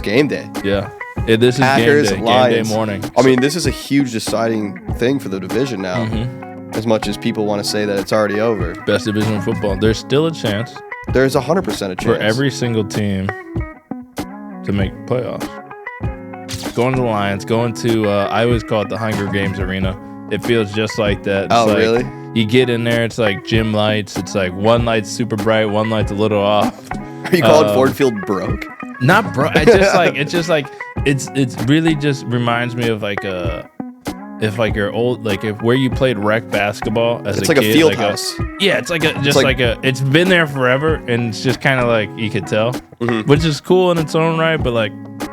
game day. Yeah. This is Packers, game Lions. day morning. I mean, this is a huge deciding thing for the division now. As much as people want to say that it's already over. Best division in football. There's still a chance. There's 100% a chance. For every single team to make playoffs. Going to the Lions, going to, I always call it the Hunger Games arena. It feels just like that. It's like, really? You get in there, it's like gym lights. It's like one light's super bright, one light's a little off. Are you calling Ford Field broke? Not bro. It's really just reminds me of like if like your old, like if where you played rec basketball as a kid. It's like a field house. It's like it's been there forever, and it's just kind of like you could tell, which is cool in its own right. But like,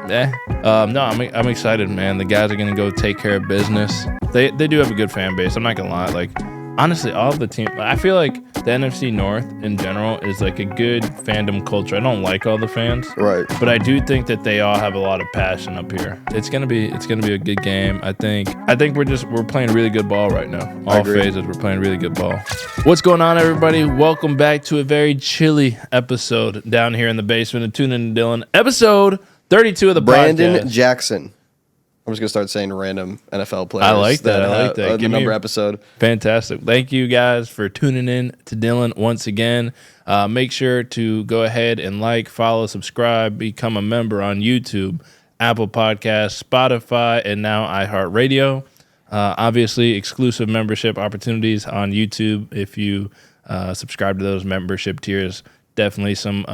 no, I'm excited, man. The guys are gonna go take care of business. They do have a good fan base. I'm not gonna lie. Like, honestly, all of the team. I feel like the NFC North in general is like a good fandom culture. I don't like all the fans, right? But I do think that they all have a lot of passion up here. It's gonna be a good game. I think we're playing really good ball right now. All phases, we're playing really good ball. What's going on, everybody? Welcome back to a very chilly episode down here in the basement of Toonen and Dillon. Episode 32 of the Brandon podcast. Jackson. I'm just gonna start saying random NFL players. I like that. I like that. The number episode. Fantastic. Thank you guys for tuning in to Dillon once again. Make sure to go ahead and like, follow, subscribe, become a member on YouTube, Apple Podcasts, Spotify, and now iHeartRadio. Obviously, exclusive membership opportunities on YouTube if you subscribe to those membership tiers. Definitely some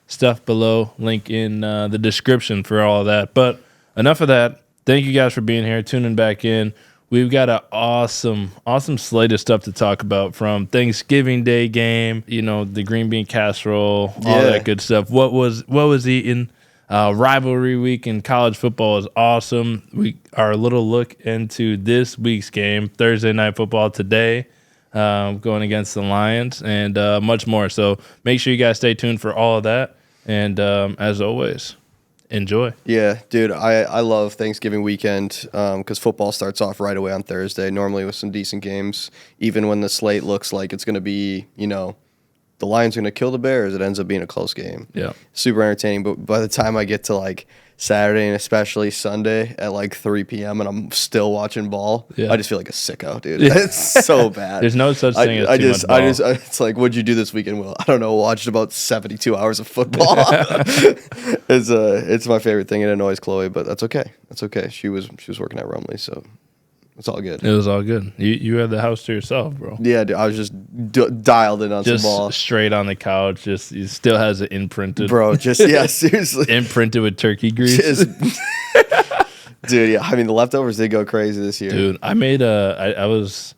stuff below. Link in the description for all of that. But enough of that. Thank you guys for being here, tuning back in. We've got an awesome slate of stuff to talk about, from Thanksgiving Day game, the green bean casserole, all that good stuff. What was eaten? Rivalry week in college football is awesome. Our little look into this week's game, Thursday Night Football today, going against the Lions, and much more. So make sure you guys stay tuned for all of that. And as always, enjoy. Yeah, dude, I love Thanksgiving weekend because football starts off right away on Thursday, normally with some decent games. Even when the slate looks like it's going to be, the Lions are going to kill the Bears, it ends up being a close game. Yeah. Super entertaining. But by the time I get to like Saturday and especially Sunday at like 3 p.m. and I'm still watching ball, I just feel like a sicko, dude. It's so bad. There's no such thing as too much ball. It's like, what'd you do this weekend, Will? I don't know. Watched about 72 hours of football. It's my favorite thing. It annoys Chloe, but that's okay. That's okay. She was working at Rumley, so it's all good. It was all good. You had the house to yourself, bro. Yeah, dude, I was just dialed in on some ball. Just straight on the couch. It still has it imprinted. Bro, seriously. Imprinted with turkey grease. Dude, yeah. I mean, the leftovers did go crazy this year. Dude, I made with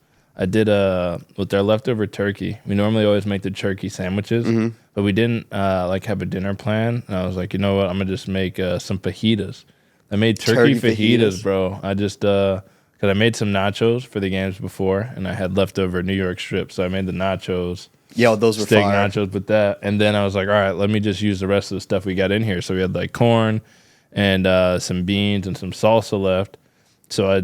our leftover turkey. We normally always make the turkey sandwiches, but we didn't have a dinner plan. And I was like, you know what? I'm going to just make some fajitas. I made turkey fajitas, bro. I just... because I made some nachos for the games before, and I had leftover New York strips, so I made the nachos. Yo, those were steak fire. Nachos with that, and then I was like, all right, let me just use the rest of the stuff we got in here. So we had like corn and some beans and some salsa left. So I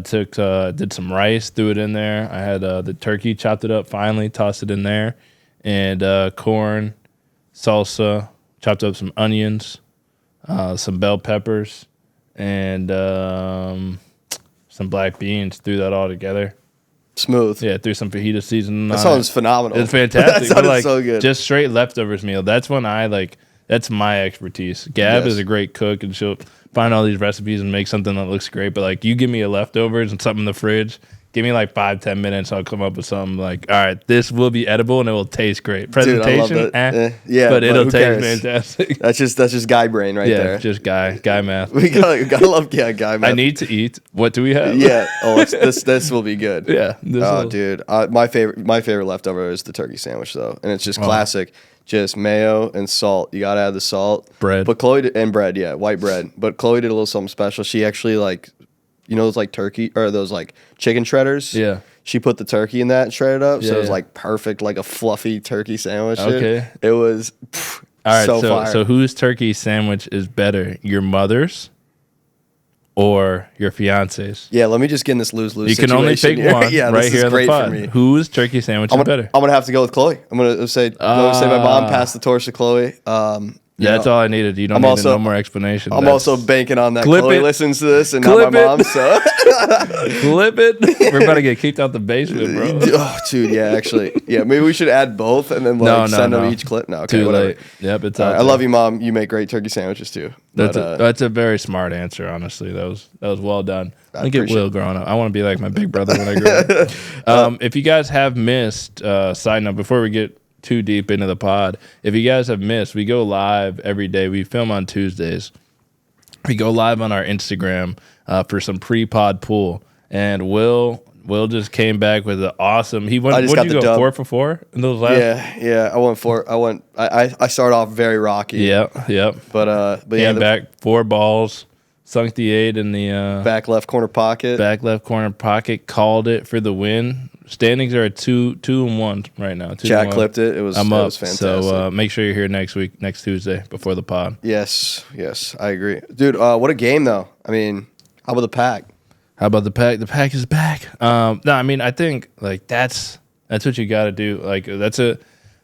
did some rice, threw it in there. I had the turkey, chopped it up finely, tossed it in there, and corn, salsa, chopped up some onions, some bell peppers, and some black beans, threw that all together. Smooth. Yeah, threw some fajita seasoning. That sounds phenomenal. It's fantastic. That sounded so good. Just straight leftovers meal. That's when that's my expertise. Gab is a great cook, and she'll find all these recipes and make something that looks great. But like, you give me a leftovers and something in the fridge, give me like 5-10 minutes, I'll come up with something like, all right, this will be edible and it will taste great. Presentation, dude, I love that. Yeah, but it'll taste fantastic. That's just guy brain right there. Yeah, just guy math. We gotta love guy math. I need to eat. What do we have? Yeah. This will be good. Yeah. Dude, my favorite leftover is the turkey sandwich though, and it's just classic. Just mayo and salt. You gotta add the salt. Bread. But Chloe and bread, yeah, white bread. But Chloe did a little something special. She actually those like turkey or those like chicken shredders. Yeah. She put the turkey in that and shredded up, so it was like perfect, like a fluffy turkey sandwich. Okay. It was all right. fire. So whose turkey sandwich is better, your mother's or your fiance's? Yeah, let me just get in this lose-lose You can only pick here. one Yeah, right here in the pod. for me. Whose turkey sandwich is better? I'm going to have to go with Chloe. I'm going to say my mom passed the torch to Chloe. Yeah, that's all I needed. You don't need no more explanation. I'm also banking on that. Clip Chloe it. listens to this and not my mom, so. Clip it. We're about to get kicked out the basement, bro. Oh, dude, yeah, actually. Yeah, maybe we should add both and then send them each clip. No, okay, Too whatever. late. Yep, it's out I love you, Mom. You make great turkey sandwiches, too. That's a very smart answer, honestly. That was well done. I think it will growing up. I want to be like my big brother when I grow up. If you guys have missed, side note, before we get too deep into the pod, if you guys have missed, we go live every day. We film on Tuesdays. We go live on our Instagram for some pre-pod pool, and Will just came back with an awesome. He went. What did you go 4 for 4 in those last? Yeah. I went 4. I started off very rocky. Yep. But came back 4 balls, sunk the 8 in the back left corner pocket. Called it for the win. Standings are at 2-1 right now. Chat clipped it. It was fantastic. So make sure you're here next Tuesday before the pod. Yes, I agree, dude. What a game though. I mean, how about the pack? The pack is back. No, I mean, I think like that's what you got to do. Like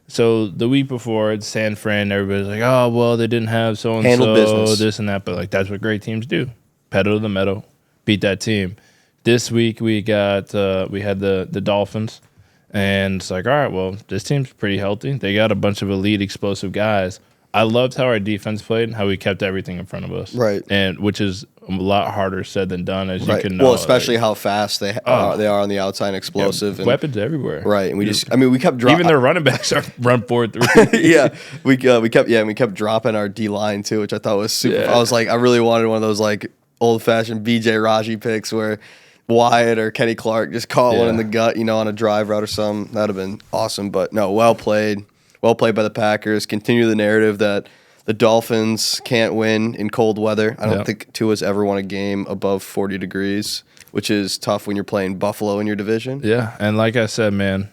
so the week before it's San Fran. Everybody's like, oh well, they didn't have so and so, this and that, but like that's what great teams do. Pedal to the metal, beat that team. This week we had the Dolphins, and it's like, all right, well, this team's pretty healthy. They got a bunch of elite explosive guys. I loved how our defense played, how we kept everything in front of us, right? And which is a lot harder said than done, as you can know. Well, especially how fast they are on the outside, and explosive, and weapons everywhere, right? And we kept dropping. Even their running backs are run 4-3. Yeah, we kept dropping our D line too, which I thought was super. Yeah. I was like, I really wanted one of those like old fashioned BJ Raji picks where Wyatt or Kenny Clark just caught one in the gut, on a drive route or something. That'd have been awesome. But no, well played by the Packers. Continue the narrative that the Dolphins can't win in cold weather. I don't think Tua's ever won a game above 40 degrees, which is tough when you're playing Buffalo in your division. Yeah, and like I said, man,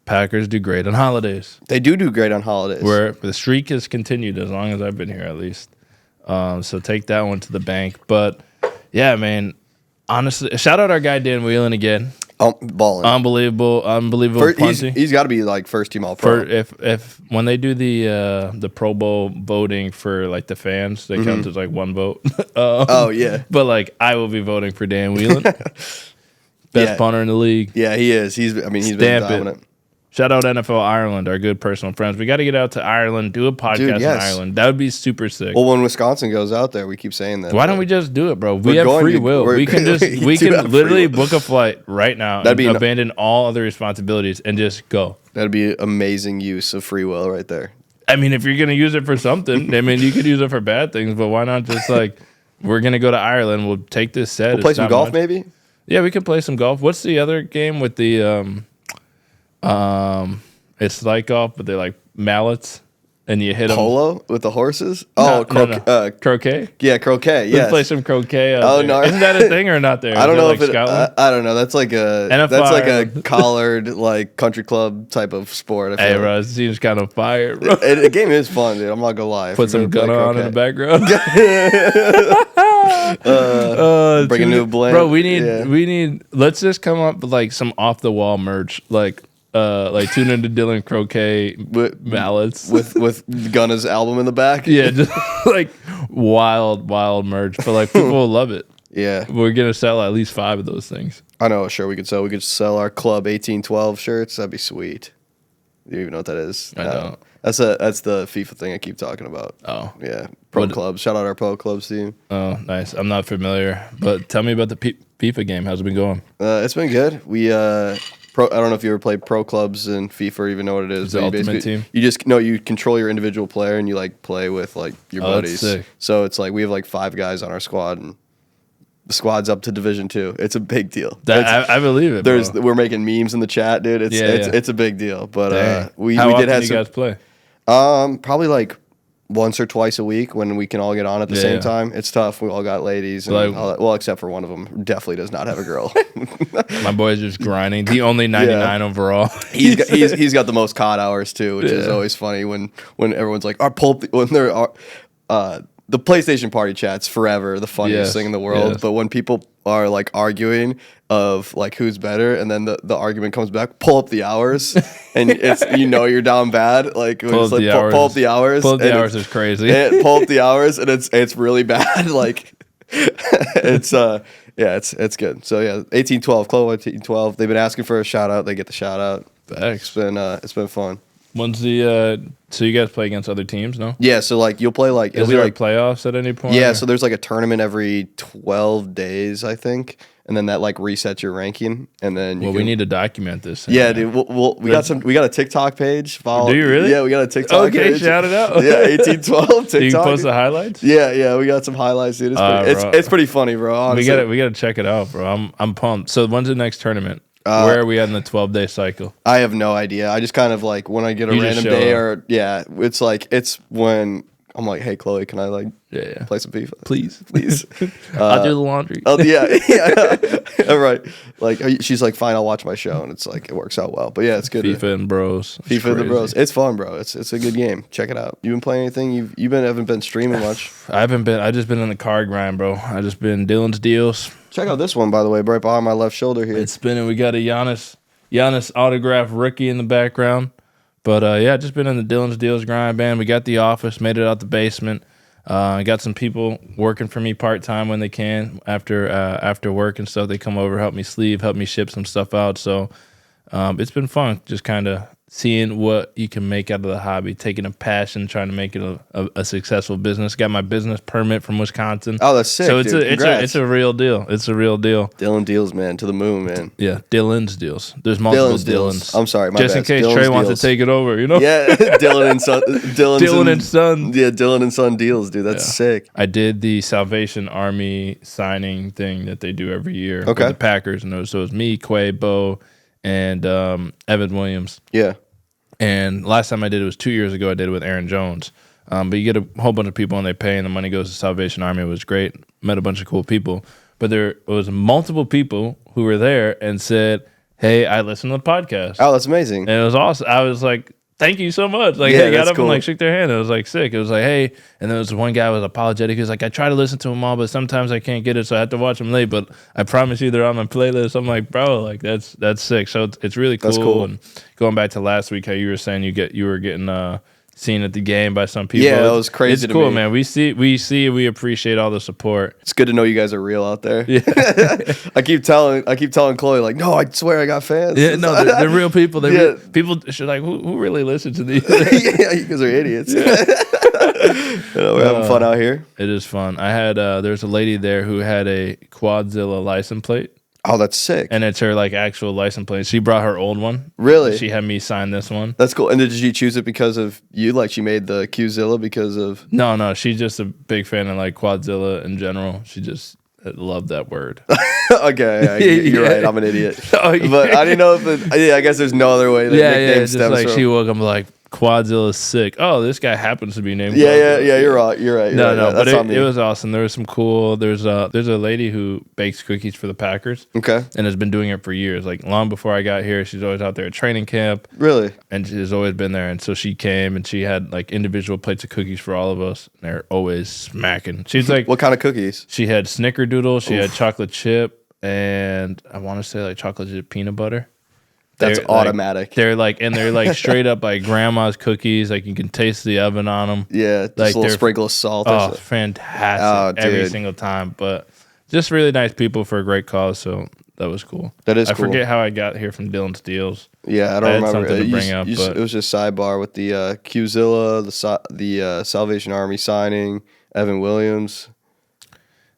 Packers do great on holidays. They do great on holidays. Where the streak has continued as long as I've been here, at least. So take that one to the bank. But yeah, man. Honestly, shout out our guy Dan Whelan again. Balling. Unbelievable punting. He's got to be like first team all pro. If when they do the Pro Bowl voting for like the fans, they count as like one vote. Oh yeah. But like I will be voting for Dan Whelan. Best punter in the league. Yeah, he is. He's been dominant. Shout out NFL Ireland, our good personal friends. We got to get out to Ireland, do a podcast in Ireland. That would be super sick. Well, when Wisconsin goes out there, we keep saying that. Why don't we just do it, bro? We have free will. We can literally book a flight right now and abandon all other responsibilities and just go. That'd be amazing use of free will right there. I mean, if you're going to use it for something, I mean, you could use it for bad things, but why not just like, we're going to go to Ireland, we'll take this set. We'll play some golf maybe? Yeah, we can play some golf. What's the other game with the... it's like golf, but they're like mallets, and you hit them. Polo with the horses? No. Croquet? Yeah, croquet. Yeah, let's play some croquet. No, isn't that a thing or not there? I don't know if Scotland? I don't know. That's like a collared like country club type of sport. Hey, bro, it seems kind of fire, bro. The game is fun, dude. I'm not gonna lie. Put some gun on in the background. Bring a new blend, bro. We need. Let's just come up with like some off the wall merch, like tune into Dillon croquet mallets with Gunna's album in the back. Yeah, just like wild merch, but like people will love it. Yeah, we're gonna sell at least 5 of those things. I know. Sure, we could sell our Club 1812 shirts. That'd be sweet. You even know what that is? I don't. That's the FIFA thing I keep talking about. Oh yeah, pro clubs. Shout out our pro clubs team. Oh, nice. I'm not familiar, but tell me about the FIFA game. How's it been going? It's been good. We I don't know if you ever played pro clubs in FIFA or even know what it is. It's the ultimate team. You control your individual player and you like play with like your buddies. That's sick. So it's like we have like 5 guys on our squad and the squad's up to Division 2. It's a big deal. I believe it. Bro. We're making memes in the chat, dude. It's a big deal. But we How did often have you guys play? Probably like once or twice a week when we can all get on at the same time. It's tough. We all got ladies. And all that. Well, except for one of them definitely does not have a girl. My boy's just grinding. The only 99 overall. He's got the most COD hours too, which is always funny when everyone's like, when they're the PlayStation party chat's forever the funniest thing in the world. Yes. But when people are like arguing of like who's better, and then the argument comes back, pull up the hours, and it's you're down bad. Like pull up the hours. Pull up the hours is crazy. Pull up the hours, and it's really bad. Like it's it's good. So yeah, 1812, Chloe 1812. They've been asking for a shout out. They get the shout out. Thanks. It's been fun. When's the so you guys play against other teams, no? Yeah, so like you'll play like is there like playoffs at any point? Yeah, so there's like a tournament every 12 days, I think, and then that like resets your ranking, and then we need to document this. Yeah, dude. We got a TikTok page. Do you really? Yeah, we got a TikTok page. Okay, shout it out. Yeah, 1812 TikTok. Do you post the highlights? Yeah, we got some highlights, dude. It's pretty funny, bro. Honestly. We gotta check it out, bro. I'm pumped. So when's the next tournament? Where are we at in the 12-day cycle? I have no idea. I just kind of like when I get a random day it's when I'm like, hey, Chloe, can I like play some FIFA? Please. I'll do the laundry. Oh, yeah. All right. Like she's like, fine, I'll watch my show, and it's like it works out well. But yeah, it's good. FIFA and bros. FIFA and the bros. It's fun, bro. It's a good game. Check it out. You been playing anything? Haven't been streaming much? I haven't been. I just been in the card grind, bro. I just been Dillon's deals. Check out this one, by the way, right behind my left shoulder here. It's spinning. We got a Giannis autograph rookie in the background. But just been in the Dillon's Deals grind, man. We got the office, made it out the basement. I got some people working for me part-time when they can after work and stuff. They come over, help me sleeve, help me ship some stuff out. So it's been fun just kind of seeing what you can make out of the hobby, taking a passion, trying to make it a successful business. Got my business permit from Wisconsin. Oh, that's sick, so it's a real deal. It's a real deal. Dillon Deals, man, to the moon, man. Yeah, Dillon's Deals. There's multiple Dillons. I'm sorry, just in case Dillon's Trey wants to take it over, you know? Yeah, Dillon and Son. Dillon and Son. Yeah, Dillon and Son Deals, dude. That's sick. I did the Salvation Army signing thing that they do every year with the Packers, and so it was me, Quay, Bo, and Evan Williams. Yeah. And last time I did it was 2 years ago. I did it with Aaron Jones. But you get a whole bunch of people and they pay, and the money goes to Salvation Army. It was great. Met a bunch of cool people. But there was multiple people who were there and said, hey, I listened to the podcast. Oh, that's amazing. And it was awesome. I was like, thank you so much. Like, they got up and like shook their hand. It was like sick. It was like, hey. And there was one guy who was apologetic. He was like, I try to listen to them all, but sometimes I can't get it, so I have to watch them late. But I promise you they're on my playlist. I'm like, bro, like that's sick. So it's really cool. That's cool. And going back to last week, how you were saying you were getting seen at the game by some people. Yeah, that was crazy. It's cool, man. We appreciate all the support. It's good to know you guys are real out there. Yeah. I keep telling Chloe, like, no, I swear I got fans. Yeah, no, they're real people. People should like who really listens to these? Yeah, you guys are idiots. We're having fun out here. It is fun. I had there's a lady there who had a Quadzilla license plate. Oh, that's sick. And it's her like actual license plate. She brought her old one. Really? She had me sign this one. That's cool. And did she choose it because of you? Like she made the Qzilla because of... No. She's just a big fan of like Quadzilla in general. She just loved that word. Okay, you're right. I'm an idiot. But I didn't know if I guess there's no other way that nickname stems just like from. She woke up like, Quadzilla's sick. Oh, this guy happens to be named. Yeah. You're right. No, but it was awesome. There was some cool. There's a lady who bakes cookies for the Packers. Okay, and has been doing it for years. Like long before I got here, she's always out there at training camp. Really, and she's always been there. And so she came and she had like individual plates of cookies for all of us. And they're always smacking. She's like, what kind of cookies? She had snickerdoodle. She had chocolate chip, and I want to say like chocolate chip peanut butter. That's automatic. They're like straight up like grandma's cookies. Like you can taste the oven on them. Yeah, just like a little sprinkle of salt. Oh, fantastic! Every single time, but just really nice people for a great cause. So that was cool. That is. I forget how I got here from Dillon's Deals. Yeah, I don't remember. Something to bring up, but it was just sidebar with the Qzilla, the Salvation Army signing, Evan Williams.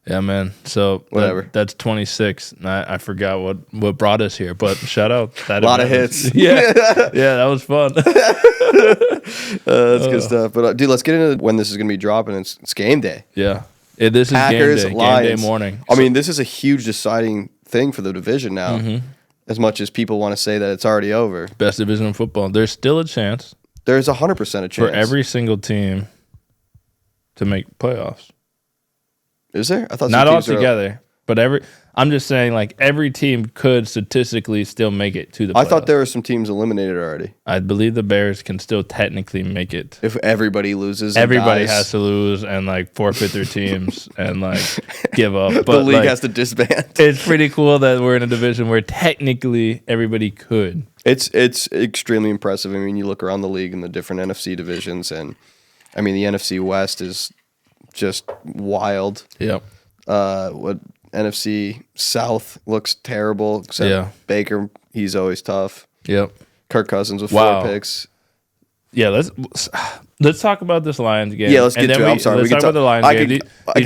Yeah, man. So whatever. That's 26. I forgot what brought us here, but shout out. A lot of hits. Yeah, that was fun. That's good stuff. But dude, let's get into when this is going to be dropping. It's game day. Yeah, this Packers, is game day morning. I mean, this is a huge deciding thing for the division now. Mm-hmm. As much as people want to say that it's already over, best division in football. There's still a chance. There's 100% a chance for every single team to make playoffs. Is there? I thought not all together, But I'm just saying, like, every team could statistically still make it to the playoffs. I thought there were some teams eliminated already. I believe the Bears can still technically make it. If everybody loses, everybody has to lose and like forfeit their teams and like give up. But the league like, has to disband. It's pretty cool that we're in a division where technically everybody could. It's extremely impressive. I mean, you look around the league in the different NFC divisions, and I mean, the NFC West is just wild. Yep. What NFC South looks terrible, except Baker, he's always tough. Yep. Kirk Cousins with 4 picks. Yeah, let's talk about this Lions game. Yeah, let's get to it. I'm sorry. Let's talk about the Lions game.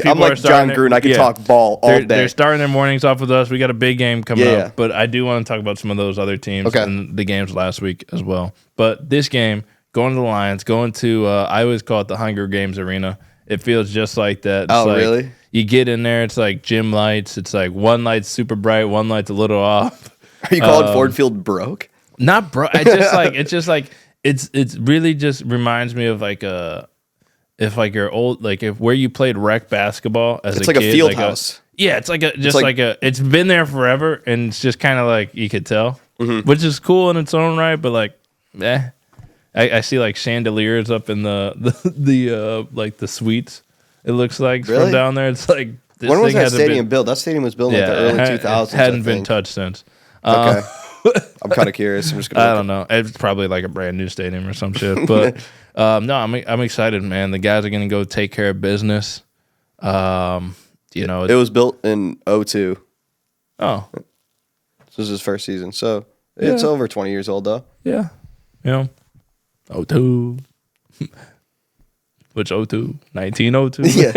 I'm like John Gruden. I could talk ball all day. They're starting their mornings off with us. We got a big game coming up, but I do want to talk about some of those other teams and the games last week as well. But this game, going to the Lions, going to I always call it the Hunger Games arena. It feels just like that. It's really? You get in there, it's like gym lights. It's like one light's super bright, one light's a little off. Are you calling Ford Field broke? Not broke. It's really just reminds me of like if like your old if where you played rec basketball as it's a like kid. A field house. It's like it's been there forever, and it's just kind of like you could tell, which is cool in its own right. But like, I see like chandeliers up in the like the suites. It looks like from down there. It's like when was that stadium built? That stadium was built in like the early 2000s. It hadn't been touched since. Okay. I'm kind of curious. I'm just gonna. I don't know. It's probably like a brand new stadium or some shit. But no, I'm excited, man. The guys are gonna go take care of business. You know, it was built in 2002. Oh, this was his first season, so it's over 20 years old though. Yeah, you know, 2002. Which 02? 1902? Yeah,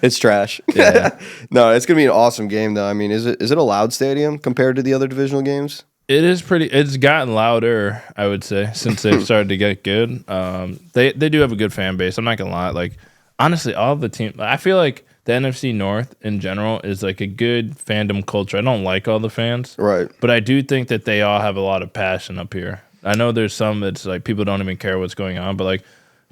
it's trash. Yeah. No, it's gonna be an awesome game though. I mean, is it a loud stadium compared to the other divisional games? It is pretty. It's gotten louder, I would say, since they've started to get good. They do have a good fan base. I'm not gonna lie. Like honestly, all of the teams. I feel like the NFC North in general is like a good fandom culture. I don't like all the fans, right? But I do think that they all have a lot of passion up here. I know there's some that's like people don't even care what's going on, but like.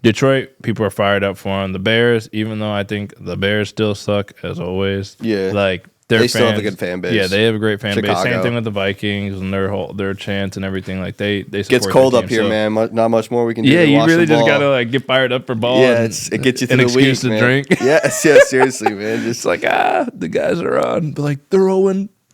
Detroit, people are fired up for them. The Bears, even though I think the Bears still suck as always. Yeah, like they still have a good fan base. Yeah, they have a great fan Chicago. base. Same thing with the Vikings and their chants and everything. Like they support gets cold their team, up here, man. Not much more we can do. Yeah, to you watch really the just ball. gotta like get fired up for ball. Yeah, it gets you through an the week, excuse to man. drink. Yes, seriously, man. Just like the guys are on, but like they're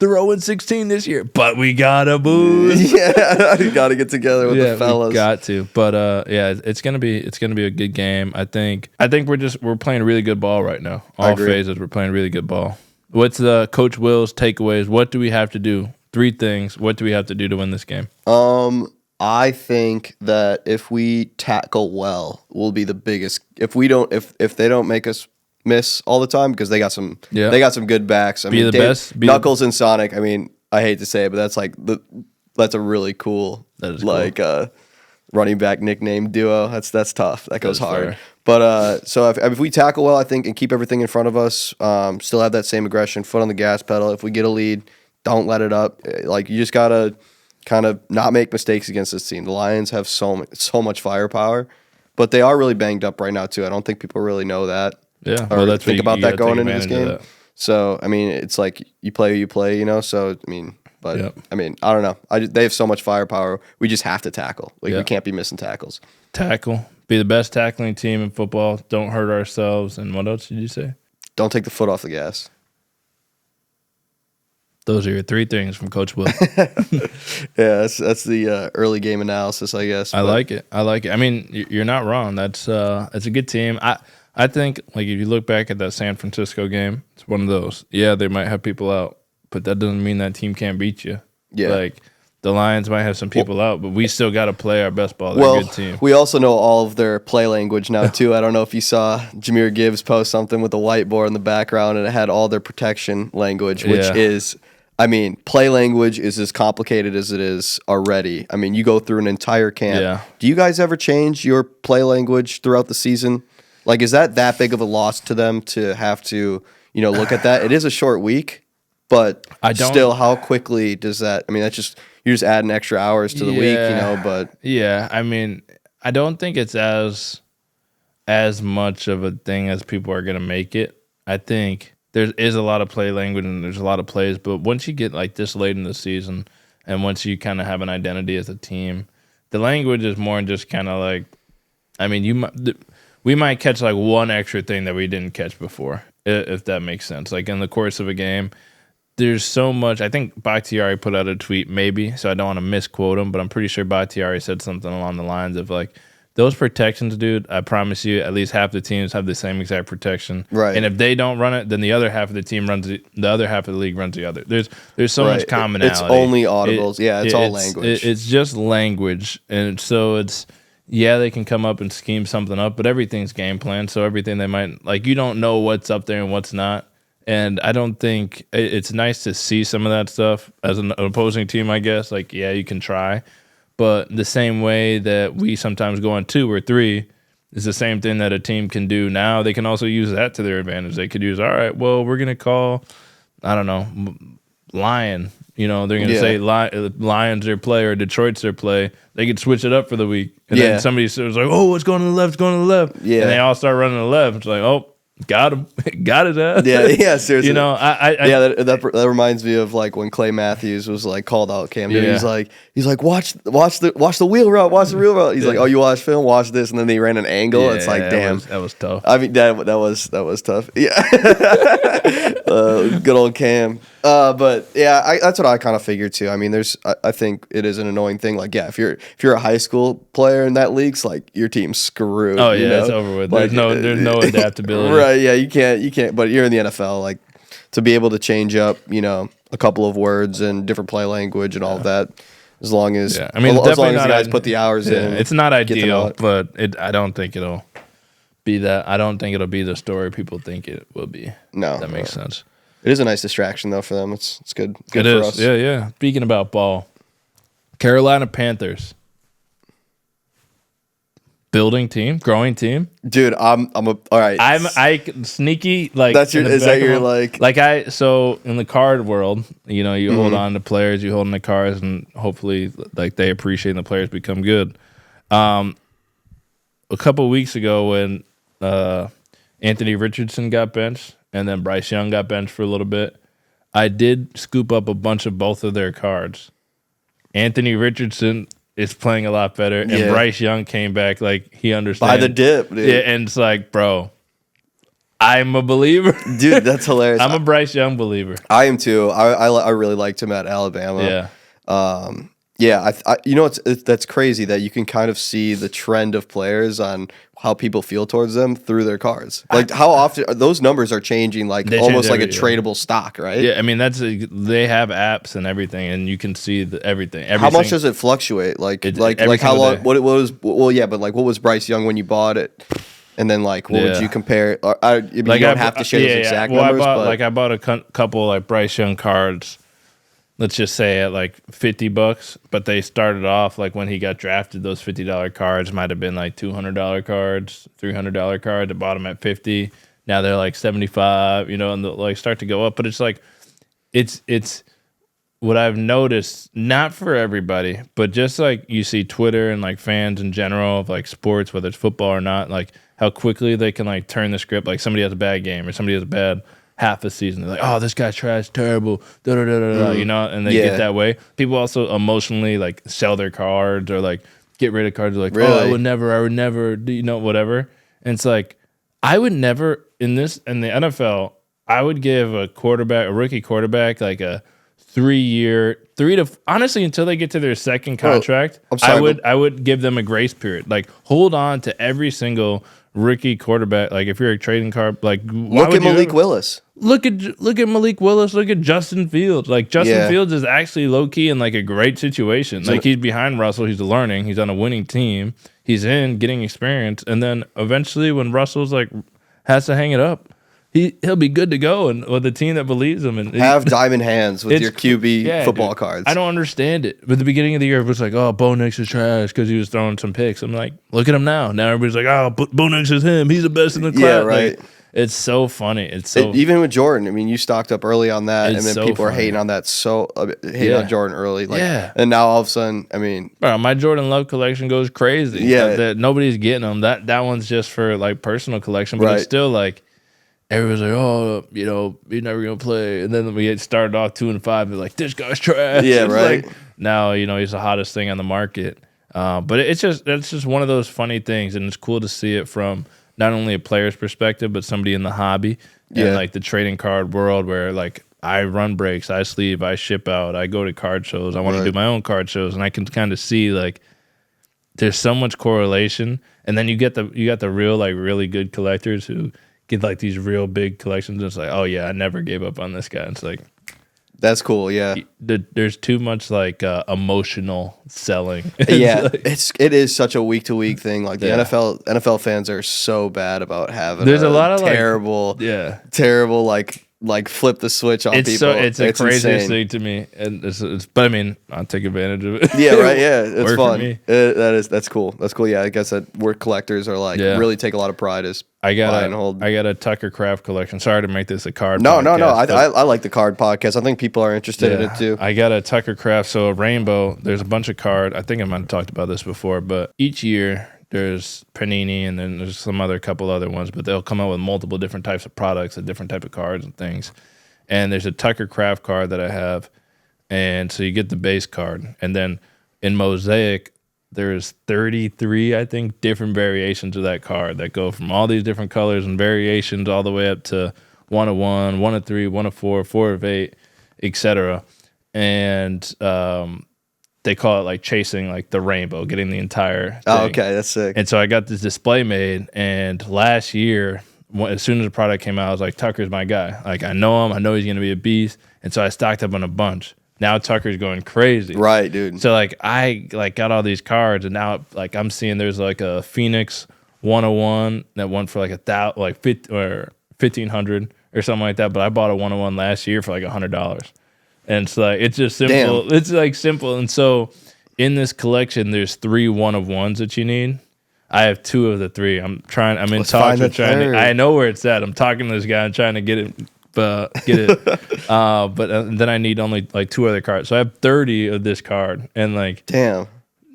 0-16 this year, but we gotta booze. Yeah, you gotta get together with the fellas. We got to. But it's gonna be a good game. I think we're playing really good ball right now. All phases, we're playing really good ball. What's Coach Will's takeaways? What do we have to do? 3 things. What do we have to do to win this game? I think that if we tackle well, we'll be the biggest. If they don't make us miss all the time, because they got some good backs. I mean, Knuckles and Sonic. I mean, I hate to say it, but that's a really cool running back nickname duo. That's tough. That goes hard. Fair. But so if we tackle well, I think, and keep everything in front of us, still have that same aggression, foot on the gas pedal. If we get a lead, don't let it up. Like, you just gotta kind of not make mistakes against this team. The Lions have so much firepower, but they are really banged up right now too. I don't think people really know that. Yeah, or let's think about that going into this game. So I mean, it's like you play who you play, you know. So I mean, but I mean, I don't know. They have so much firepower. We just have to tackle. Like we can't be missing tackles. Tackle. Be the best tackling team in football. Don't hurt ourselves. And what else did you say? Don't take the foot off the gas. Those are your 3 things from Coach Will. Yeah, that's the early game analysis, I guess. I like it. I mean, you're not wrong. It's a good team. I think, like, if you look back at that San Francisco game, it's one of those. Yeah, they might have people out, but that doesn't mean that team can't beat you. Yeah. Like, the Lions might have some people out, but we still got to play our best ball. They're a good team. We also know all of their play language now, too. I don't know if you saw Jahmyr Gibbs post something with a whiteboard in the background, and it had all their protection language, which is... I mean, play language is as complicated as it is already. I mean, you go through an entire camp. Yeah. Do you guys ever change your play language throughout the season? Like, is that big of a loss to them to have to, look at that? It is a short week, but still, how quickly does that? I mean, you're just adding extra hours to the week, But yeah, I mean, I don't think it's as much of a thing as people are gonna make it. I think there is a lot of play language and there's a lot of plays, but once you get like this late in the season and once you kind of have an identity as a team, the language is more just kind of like, I mean, we might catch like one extra thing that we didn't catch before, if that makes sense. Like in the course of a game, there's so much. I think Bakhtiari put out a tweet, maybe, so I don't want to misquote him, but I'm pretty sure Bakhtiari said something along the lines of like, those protections, dude, I promise you, at least half the teams have the same exact protection. Right. And if they don't run it, then the other half of the team runs the other half of the league runs the other. There's so much commonality. It's only audibles. It's all language. It's just language. And so it's, yeah, they can come up and scheme something up, but everything's game plan. So everything they might, like, you don't know what's up there and what's not. And I don't think it's nice to see some of that stuff as an opposing team, I guess. Like, yeah, you can try. But the same way that we sometimes go on 2 or 3 is the same thing that a team can do now. They can also use that to their advantage. They could use, all right, well, we're going to call, I don't know, Lion. You know, they're going to say Lions their play or Detroit's their play. They could switch it up for the week. And then somebody says, like, oh, it's going to the left, it's going to the left. Yeah. And they all start running to the left. It's like, oh, got him. Got his ass. Yeah, seriously. You know, that reminds me of like when Clay Matthews was like called out Cam Newton. He's like watch the wheel route, watch the wheel route. He's like, oh, you watch film, watch this, and then they ran an angle. It's like, damn, that was tough. I mean, that was tough. Yeah, good old Cam. But yeah, that's what I kind of figured too. I mean, I think it is an annoying thing. Like, yeah, if you're a high school player in that league, it's like your team's screwed. Oh yeah, it's over with. Like, there's no adaptability. Right. Yeah, you can't. But you're in the NFL, like, to be able to change up, you know, a couple of words and different play language and all of that. As long as I mean, as long as the guys put the hours in. It's not ideal, but I don't think it'll be that. I don't think it'll be the story people think it will be. No, that makes sense. It is a nice distraction though for them. It's good. Good it for is. us. Yeah. Speaking about ball, Carolina Panthers. Building team, growing team, dude. I'm all right. I sneaky like. That's your. Is that your like? So in the card world, you know, you hold on to players, you hold on to cards, and hopefully, like, they appreciate and the players become good. A couple of weeks ago, when Anthony Richardson got benched, and then Bryce Young got benched for a little bit, I did scoop up a bunch of both of their cards. Anthony Richardson is playing a lot better, and Bryce Young came back like he understands. By the dip, dude. Yeah, and it's like, bro, I'm a believer. Dude, that's hilarious. I'm a Bryce Young believer. I am too. I really liked him at Alabama. Yeah. You know, that's crazy that you can kind of see the trend of players on how people feel towards them through their cards. Like, how often those numbers are changing, like almost like a tradable stock, right? Yeah, I mean, they have apps and everything, and you can see everything. How much does it fluctuate? Like how long? What it was? Well, yeah, but like, what was Bryce Young when you bought it? And then, like, what would you compare? I mean, you don't have to share those exact numbers. I bought a couple like Bryce Young cards. Let's just say at like $50, but they started off like when he got drafted. Those $50 cards might have been like $200 cards, $300 cards. I bought them at $50. Now they're like $75. You know, and they'll like start to go up. But it's like, it's what I've noticed. Not for everybody, but just like you see Twitter and like fans in general of like sports, whether it's football or not, like how quickly they can like turn the script. Like somebody has a bad game or somebody has a bad half a season. They're like, oh, this guy's trash, terrible, you know, and they get that way. People also emotionally like sell their cards or like get rid of cards. They're like, really? Oh, I would never, you know, whatever. And it's like, I would never in the NFL, I would give a rookie quarterback, like a 3-year, honestly, until they get to their second contract, I would give them a grace period. Like, hold on to every single rookie quarterback. Like, if you're a trading card, like, look at Malik Willis. Look at Malik Willis. Look at Justin Fields. Like, Justin Fields is actually low key in like a great situation. Like, he's behind Russell. He's learning. He's on a winning team. He's getting experience. And then eventually, when Russell's like has to hang it up, he'll be good to go, and with a team that believes him. And have diamond hands with your QB football cards. I don't understand it. But at the beginning of the year, it was like, oh, Bo Nix is trash because he was throwing some picks. I'm like, look at him now. Now everybody's like, oh, Bo Nix is him. He's the best in the class. Yeah, right. Like, it's so funny. Even with Jordan. I mean, you stocked up early on that, and then people are hating on that. Hating on Jordan early. Like, and now all of a sudden, I mean, bro, my Jordan Love collection goes crazy. Yeah, that nobody's getting them. That one's just for like personal collection, but it's still like, everyone's like, oh, you're never gonna play. And then we get started off 2-5. They're like, this guy's trash. Yeah, it's right. Like, now he's the hottest thing on the market. But it's just one of those funny things, and it's cool to see it from not only a player's perspective, but somebody in the hobby and like the trading card world, where like I run breaks, I sleeve, I ship out, I go to card shows, I want to do my own card shows, and I can kind of see like there's so much correlation. And then you got the real like really good collectors who get like these real big collections. And it's like, oh yeah, I never gave up on this guy. It's like, that's cool. Yeah, there's too much like emotional selling. Yeah, it is such a week to week thing. Like the NFL fans are so bad about having. There's a lot of terrible, terrible like flip the switch on people. It's the craziest thing to me, and but I mean, I'll take advantage of it. Yeah, right. Yeah, it's fun. That's cool. That's cool. Yeah, I guess that where collectors are like really take a lot of pride is. I got a Tucker Craft collection. Sorry to make this a card. No. I like the card podcast. I think people are interested in it too. I got a Tucker Craft. So a rainbow. There's a bunch of card. I think I might have talked about this before, but each year there's Panini and then there's some couple other ones, but they'll come out with multiple different types of products and different type of cards and things. And there's a Tucker Craft card that I have, and so you get the base card, and then in Mosaic. There's 33, I think, different variations of that card that go from all these different colors and variations all the way up to 1 of 1, 1 of 3, 1 of 4, 4 of 8, etc. And they call it like chasing like the rainbow, getting the entire thing. Oh, okay, that's sick. And so I got this display made, and last year, as soon as the product came out, I was like, Tucker's my guy. Like, I know him. I know he's going to be a beast. And so I stocked up on a bunch. Now Tucker's going crazy. Right, dude. So like I got all these cards, and now like I'm seeing there's like a Phoenix 101 that went for like $1,500 or something like that. But I bought a 101 last year for like $100, and it's like it's just simple. Damn. It's like simple. And so in this collection, there's 3 1 of 1s that you need. I have 2 of the 3. I'm in talks with trying to. I know where it's at. I'm talking to this guy and trying to get it. But then I need only like 2 other cards, so I have 30 of this card, and like damn,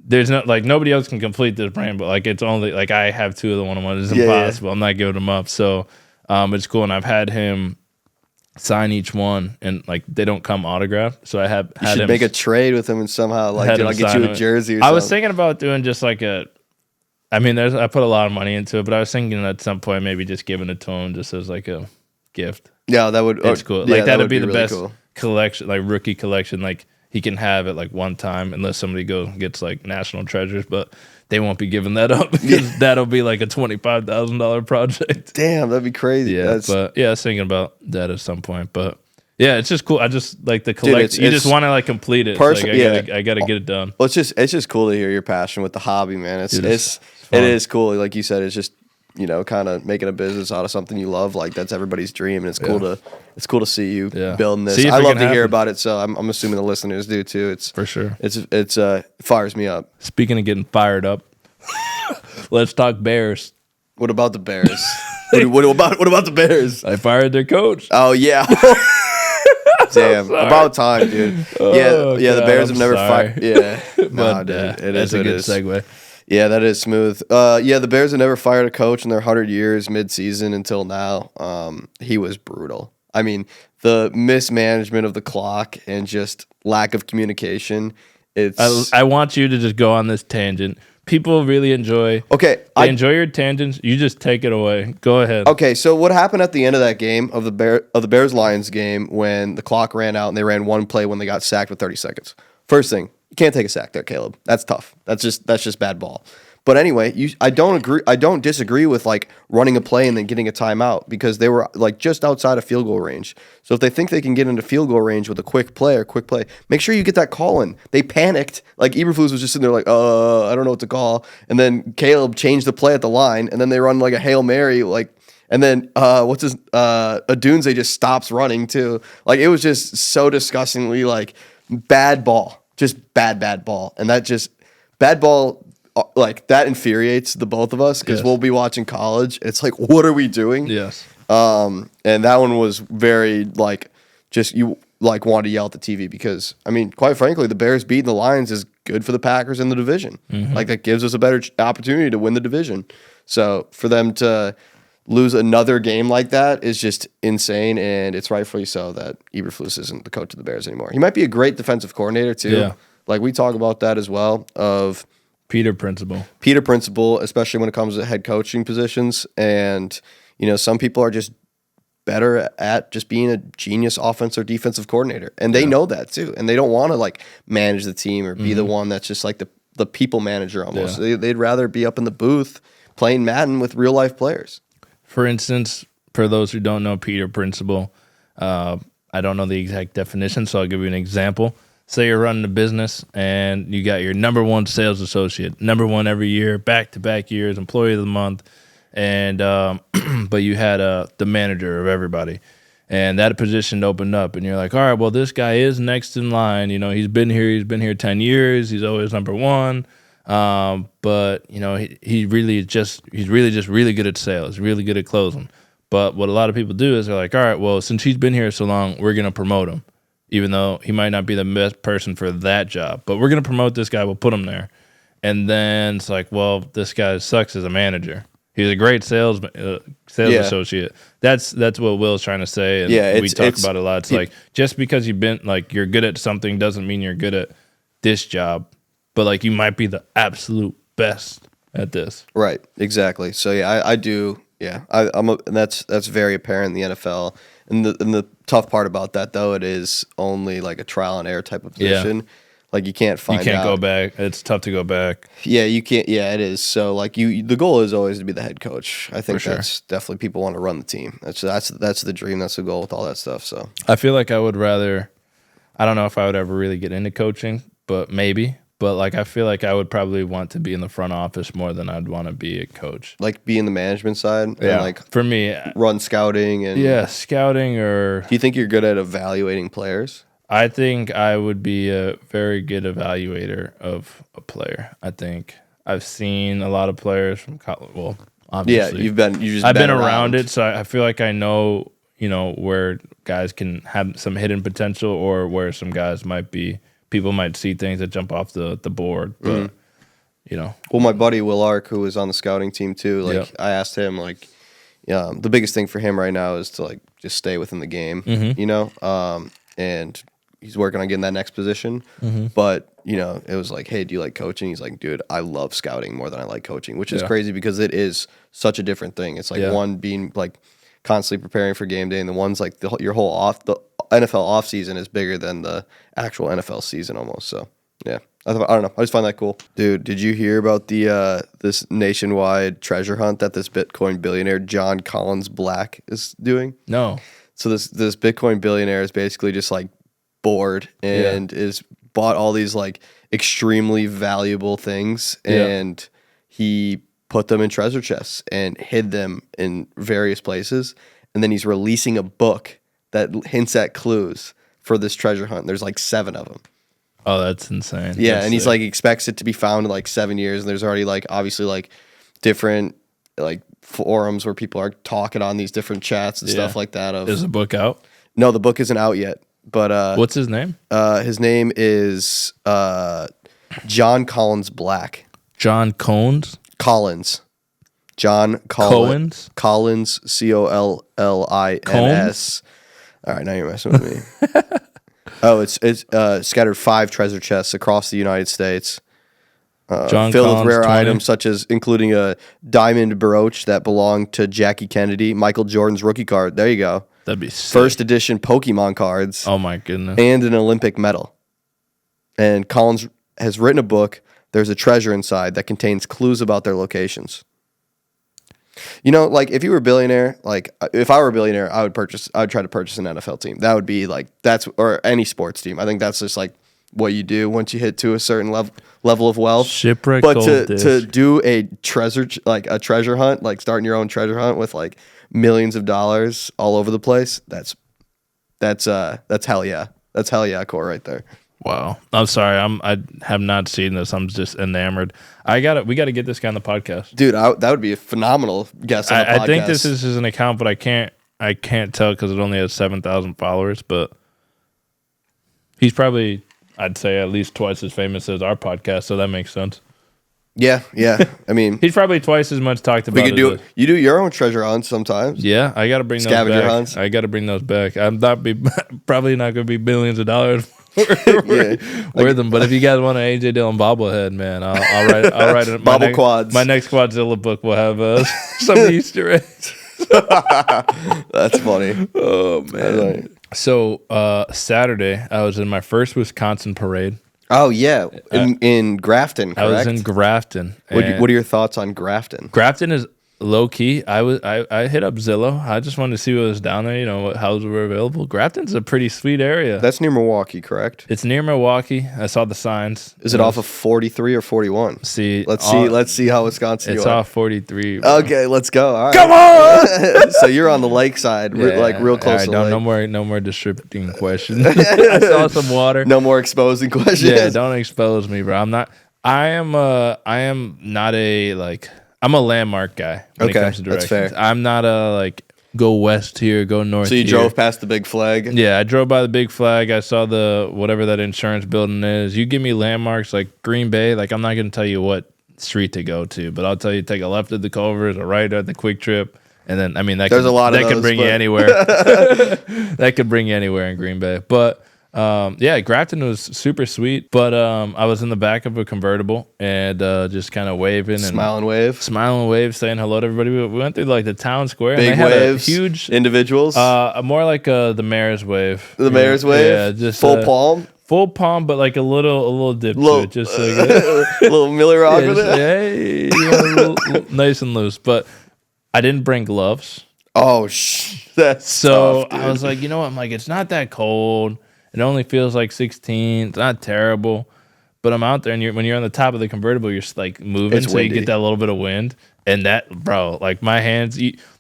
there's not like nobody else can complete this brand, but like it's only like I have 2 of the 1-on-1. It's impossible. I'm not giving them up, so it's cool. And I've had him sign each one, and like they don't come autographed, so I have you should make a trade with him and somehow like I'll get you a jersey. Or something. I was thinking about doing just like I put a lot of money into it, but I was thinking at some point maybe just giving it to him just as like a gift. Yeah, that would. It's cool. Like that'd be the really best collection, like rookie collection. Like he can have it like one time, unless somebody gets like national treasures, but they won't be giving that up because that'll be like a $25,000 project. Damn, that'd be crazy. Yeah, I was thinking about that at some point, but yeah, it's just cool. I just like the collect. You just want to like complete it. I gotta get it done. Well, it's just cool to hear your passion with the hobby, man. It is cool. Like you said, it's just. Kind of making a business out of something you love, like that's everybody's dream, and it's cool to see you building this. I love to hear about it, so I'm assuming the listeners do too. It's for sure. It fires me up. Speaking of getting fired up, let's talk Bears. What about the Bears? what about the Bears? I fired their coach. Oh yeah. Damn, about time, dude. The Bears have never fired. Yeah, but that's a good segue. Yeah, that is smooth. The Bears have never fired a coach in their 100 years mid-season until now. He was brutal. I mean, the mismanagement of the clock and just lack of communication. I want you to just go on this tangent. People really enjoy. Okay, they enjoy your tangents. You just take it away. Go ahead. Okay, so what happened at the end of that game of the Bears Lions game when the clock ran out and they ran one play when they got sacked with 30 seconds? First thing. You can't take a sack there, Caleb. That's tough. That's just bad ball. But anyway, I don't disagree with like running a play and then getting a timeout because they were like just outside of field goal range. So if they think they can get into field goal range with a quick play, make sure you get that call in. They panicked. Like Eberflus was just sitting there like, I don't know what to call. And then Caleb changed the play at the line, and then they run like a Hail Mary, like, and then Adunze just stops running too. Like it was just so disgustingly like bad ball. Just bad ball. And that just, bad ball, like, that infuriates the both of us because we'll be watching college. It's like, what are we doing? Yes. And that one was very, like, just, you, like, wanted to yell at the TV because, I mean, quite frankly, the Bears beating the Lions is good for the Packers in the division. Mm-hmm. Like, that gives us a better opportunity to win the division. So, for them to lose another game like that is just insane, and it's rightfully so that Eberflus isn't the coach of the Bears anymore. He might be a great defensive coordinator too. Yeah. Like we talk about that as well of Peter Principle, especially when it comes to head coaching positions. And, some people are just better at just being a genius offense or defensive coordinator. And they know that too. And they don't want to like manage the team or be the one that's just like the people manager almost. Yeah. They'd rather be up in the booth playing Madden with real life players. For instance, for those who don't know Peter Principle, I don't know the exact definition, so I'll give you an example. Say you're running a business and you got your number one sales associate, number one every year, back-to-back years, employee of the month, and but you had the manager of everybody, and that position opened up, and you're like, all right, well, this guy is next in line. He's been here 10 years. He's always number one. But he's really just really good at sales, really good at closing. But what a lot of people do is they're like, all right, well, since he's been here so long, we're going to promote him, even though he might not be the best person for that job, but we're going to promote this guy. We'll put him there. And then it's like, well, this guy sucks as a manager. He's a great sales associate. That's what Will's trying to say. And we talk about it a lot. It's like, just because you've been like, you're good at something doesn't mean you're good at this job. But like you might be the absolute best at this. Right. Exactly. So yeah, I do. Yeah, and that's very apparent in the NFL. And the tough part about that though, it is only like a trial and error type of position. Yeah. Like you can't find out. You can't go back. It's tough to go back. Yeah, you can't. Yeah, it is. So like the goal is always to be the head coach. I think that's definitely people want to run the team. That's the dream. That's the goal with all that stuff. So I feel like I would rather. I don't know if I would ever really get into coaching, but maybe. But like I feel like I would probably want to be in the front office more than I'd want to be a coach. Like be in the management side? Yeah. And like for me, run scouting and scouting or. Do you think you're good at evaluating players? I think I would be a very good evaluator of a player. I think I've seen a lot of players from college. Well, obviously, I've been around it, so I feel like I know, where guys can have some hidden potential or where some guys people might see things that jump off the board. But, Well, my buddy Will Ark, who was on the scouting team too, I asked him, the biggest thing for him right now is to, just stay within the game, and he's working on getting that next position. Mm-hmm. But, it was like, hey, do you like coaching? He's like, dude, I love scouting more than I like coaching, which is crazy because it is such a different thing. It's like one being constantly preparing for game day, and the one's like your whole the NFL offseason is bigger than the actual NFL season almost. So, yeah. I don't know. I just find that cool. Dude, did you hear about the this nationwide treasure hunt that this Bitcoin billionaire John Collins Black is doing? No. So this Bitcoin billionaire is basically just bored and is bought all these extremely valuable things and he put them in treasure chests and hid them in various places, and then he's releasing a book that hints at clues for this treasure hunt. There's 7 of them. Oh, that's insane. Yeah, that's and he's expects it to be found in 7 years, and there's already obviously different forums where people are talking on these different chats and stuff like that. Is the book out? No, the book isn't out yet. But what's his name? His name is John Collins Black. John Collins. John Collins. Collins. Collins. All right, now you're messing with me. Oh, it's scattered 5 treasure chests across the United States. Filled with rare items such as including a diamond brooch that belonged to Jackie Kennedy, Michael Jordan's rookie card. There you go. That'd be sick. First edition Pokemon cards. Oh my goodness. And an Olympic medal. And Collins has written a book. There's a treasure inside that contains clues about their locations. If you were a billionaire, if I were a billionaire, I would try to purchase an NFL team. That would be or any sports team. I think that's just what you do once you hit to a certain level of wealth. Shipwreck. But to do a treasure hunt, starting your own treasure hunt with millions of dollars all over the place, that's hell yeah. That's hell yeah core right there. Wow. I'm sorry. I have not seen this. I'm just enamored. We got to get this guy on the podcast. Dude, that would be a phenomenal guest on the podcast. I think this is an account, but I can't tell because it only has 7,000 followers, but he's probably, I'd say, at least twice as famous as our podcast, so that makes sense. Yeah. I mean, He's probably twice as much talked about. we could do. You do your own treasure hunts sometimes. Yeah, I got to bring Scavenger those back. hunts. I got to bring those back. I'm not probably not going to be billions of dollars worth them. But if you guys want an AJ Dillon bobblehead, man, I'll write it. Quads. My next Quadzilla book will have some Easter eggs. That's funny. Oh man. So Saturday, I was in my first Wisconsin parade. Oh yeah, in Grafton. Correct? I was in Grafton. What are your thoughts on Grafton? Grafton is low key. I hit up Zillow. I just wanted to see what was down there. You know, what houses were available. Grafton's a pretty sweet area. That's near Milwaukee, correct? It's near Milwaukee. I saw the signs. Is it off of 43 or 41? Let's see how Wisconsin. It's off 43. Bro. Okay, let's go. All right. Come on. So you're on the lake side, like real close. Right, to the lake. No more distributing questions. I saw some water. No more exposing questions. Yeah, don't expose me, bro. I am not a I'm a landmark guy when it comes to directions. That's fair. I'm not a go west here, go north. So you here. drove past the big flag? Yeah, I drove by the big flag. I saw the whatever that insurance building is. You give me landmarks like Green Bay, I'm not going to tell you what street to go to, but I'll tell you take a left at the Culvers, a right at the Quick Trip, and then could bring you anywhere. That could bring you anywhere in Green Bay, but. Grafton was super sweet, but I was in the back of a convertible and just kind of waving and smiling wave, saying hello to everybody. We went through the town square. Big and they had waves, a huge individuals. More like the mayor's wave. The mayor's wave. Yeah, just full palm. Full palm, but a little dip to it, just a little Miller Rock with it. Hey, little, nice and loose. But I didn't bring gloves. Oh, that's so tough, dude. I was like, you know what? I'm like, it's not that cold. It only feels like 16. It's not terrible, but I'm out there, and when you're on the top of the convertible, you're just moving, so you get that little bit of wind, and that, bro, my hands.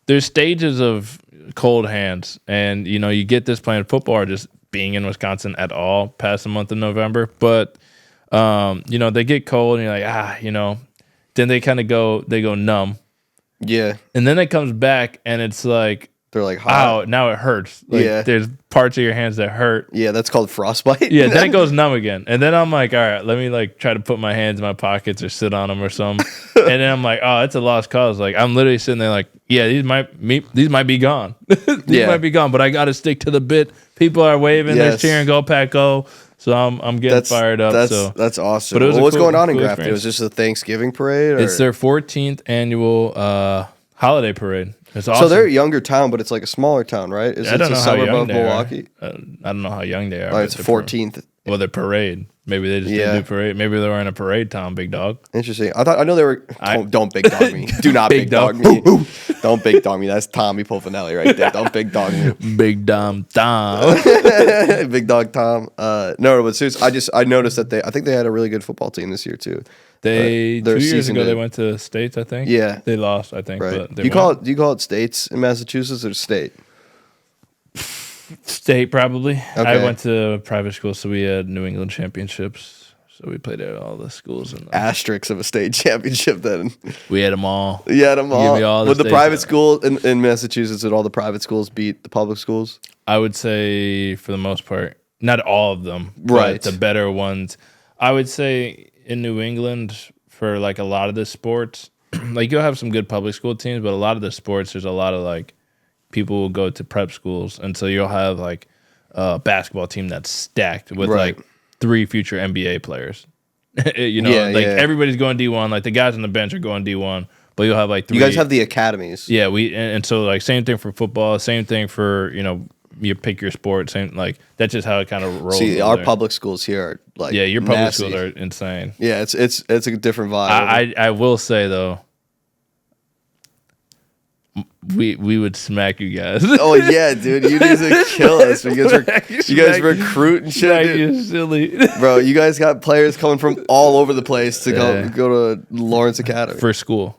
There's stages of cold hands, and you get this playing football or just being in Wisconsin at all past the month of November, but they get cold, and you're like then they kind of go numb, yeah, and then it comes back, and it's like. They're like, hot. Ow, now it hurts. There's parts of your hands that hurt. Yeah, that's called frostbite. Yeah, then it goes numb again. And then I'm like, all right, let me try to put my hands in my pockets or sit on them or something. And then I'm like, oh, it's a lost cause. I'm literally sitting there these might be gone. These might be gone, but I got to stick to the bit. People are waving, they're cheering, go Pack, go. So I'm getting fired up. That's awesome. But what's going on in Grafton? Was this a Thanksgiving parade? Or? It's their 14th annual holiday parade. It's awesome. So they're a younger town, but it's a smaller town, right? It's a suburb of Milwaukee. I don't know how young they are. Oh, it's 14th. Well, their parade. Maybe they just didn't do parade. Maybe they were in a parade town, big dog. Interesting. I know they were. Don't big dog me. Do not big dog me. Don't big dog me. That's Tommy Pofanelli right there. Don't big dog me. Big Dom Tom. Big dog Tom. No, but seriously, I noticed that I think they had a really good football team this year too. 2 years ago they went to states, I think. Yeah, they lost, I think. Right. But do you call it states in Massachusetts or state? State, probably. Okay. I went to private school, so we had New England championships. So we played at all the schools. Asterisks of a state championship then. We had them all. You had them all. Would the private school in Massachusetts, did all the private schools beat the public schools? I would say for the most part. Not all of them. Right. But the better ones. I would say in New England, for a lot of the sports, you'll have some good public school teams, but a lot of the sports, there's a lot of people will go to prep schools, and so you'll have a basketball team that's stacked with 3 future NBA players. Everybody's going D1. The guys on the bench are going D1, but you'll have 3. You guys have the academies. Yeah, and so same thing for football, same thing for you pick your sport. Same that's just how it kind of rolls. See, our public schools here are your public schools are insane. Yeah, it's a different vibe. I will say though, we would smack you guys. Oh yeah, dude, you need to kill us. You guys recruit and shit. Dude. You silly, bro. You guys got players coming from all over the place to go to Lawrence Academy for school.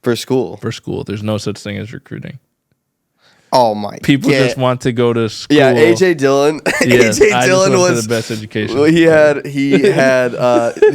For school, there's no such thing as recruiting. Oh my! People just want to go to school. Yeah, AJ Dillon. Yes, AJ Dillon was the best education. Well, he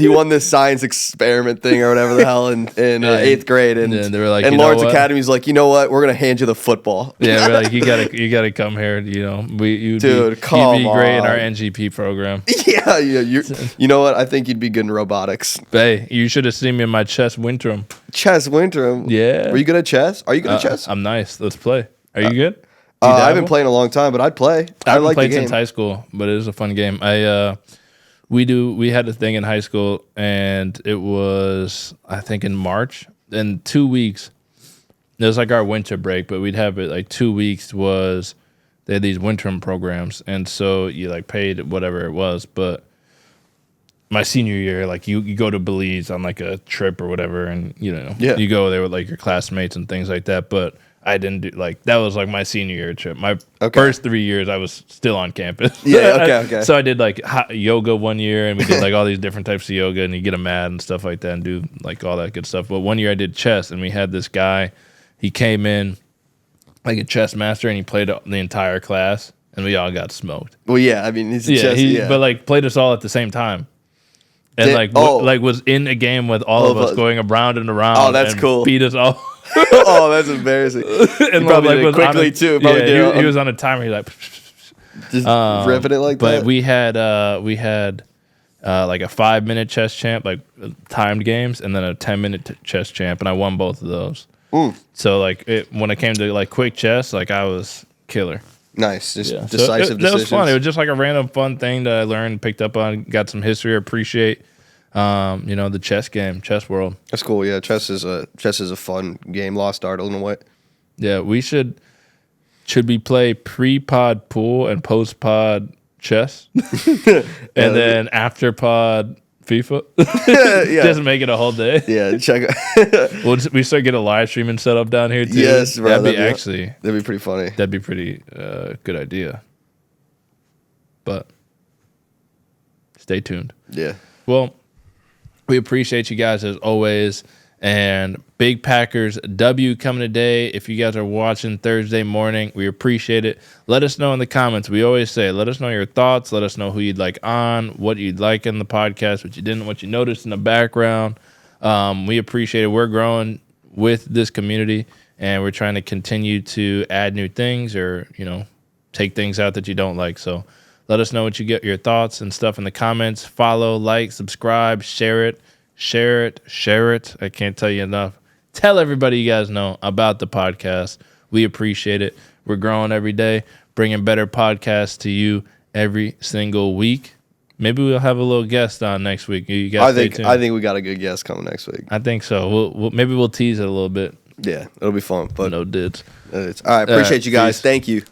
won this science experiment thing or whatever the hell in 8th grade, and they were like, and Lawrence Academy's like, you know what? We're gonna hand you the football. Yeah, we're like, you gotta come here. You know, you'd be great in our NGP program. Yeah, you know what? I think you'd be good in robotics. Hey, you should have seen me in my chess Wintram. Chess Wintram. Yeah. Were you good at chess? Are you good at chess? I'm nice. Let's play. Are you good? I've been playing a long time, but I'd play. I haven't like played the game since high school, but it was a fun game. We had a thing in high school, and it was, I think, in March. In 2 weeks, it was like our winter break, but we'd have it like 2 weeks was they had these winter programs, and so you like paid whatever it was. But my senior year, like you go to Belize on like a trip or whatever, and you go there with like your classmates and things like that. But I didn't do that was like my senior year trip. My first 3 years I was still on campus. Yeah, okay. So I did like hot yoga one year, and we did like all these different types of yoga, and you get a mat and stuff like that and do like all that good stuff. But one year I did chess, and we had this guy, he came in like a chess master, and he played the entire class, and we all got smoked. Well, yeah, I mean, but like played us all at the same time. And was in a game with all of us going around and around. Oh, that's cool. Beat us all. Oh, that's embarrassing. And probably did it quickly too. He was on a timer. He like just ripping it like that. But we had like a 5-minute chess champ, like timed games, and then a 10-minute chess champ, and I won both of those. So like when it came to like quick chess, like I was killer. Nice, decisive decisions. That was fun. It was just like a random fun thing that I learned, picked up on, got some history, appreciate. The chess game, chess world. That's cool. Yeah, chess is a fun game, lost art in a way. Yeah, we should we play pre-pod pool and post-pod chess, and then after pod FIFA? Yeah. Just make it a whole day. Yeah, check. We start getting a live streaming set up down here too. Yes, bro. That'd be pretty funny. That'd be pretty good idea. But stay tuned. Yeah. Well, we appreciate you guys as always. And big Packers W coming today. If you guys are watching Thursday morning, we appreciate it. Let us know in the comments. We always say, let us know your thoughts. Let us know who you'd like on, what you'd like in the podcast, what you didn't, what you noticed in the background. We appreciate it. We're growing with this community, and we're trying to continue to add new things or, take things out that you don't like. So let us know what you get, your thoughts and stuff in the comments. Follow, like, subscribe, share it. Share it. I can't tell you enough. Tell everybody you guys know about the podcast. We appreciate it. We're growing every day, bringing better podcasts to you every single week. Maybe we'll have a little guest on next week. You guys stay tuned. I think we got a good guest coming next week. I think so. Maybe we'll tease it a little bit. Yeah, it'll be fun. But no dids. All right, appreciate you guys. Peace. Thank you.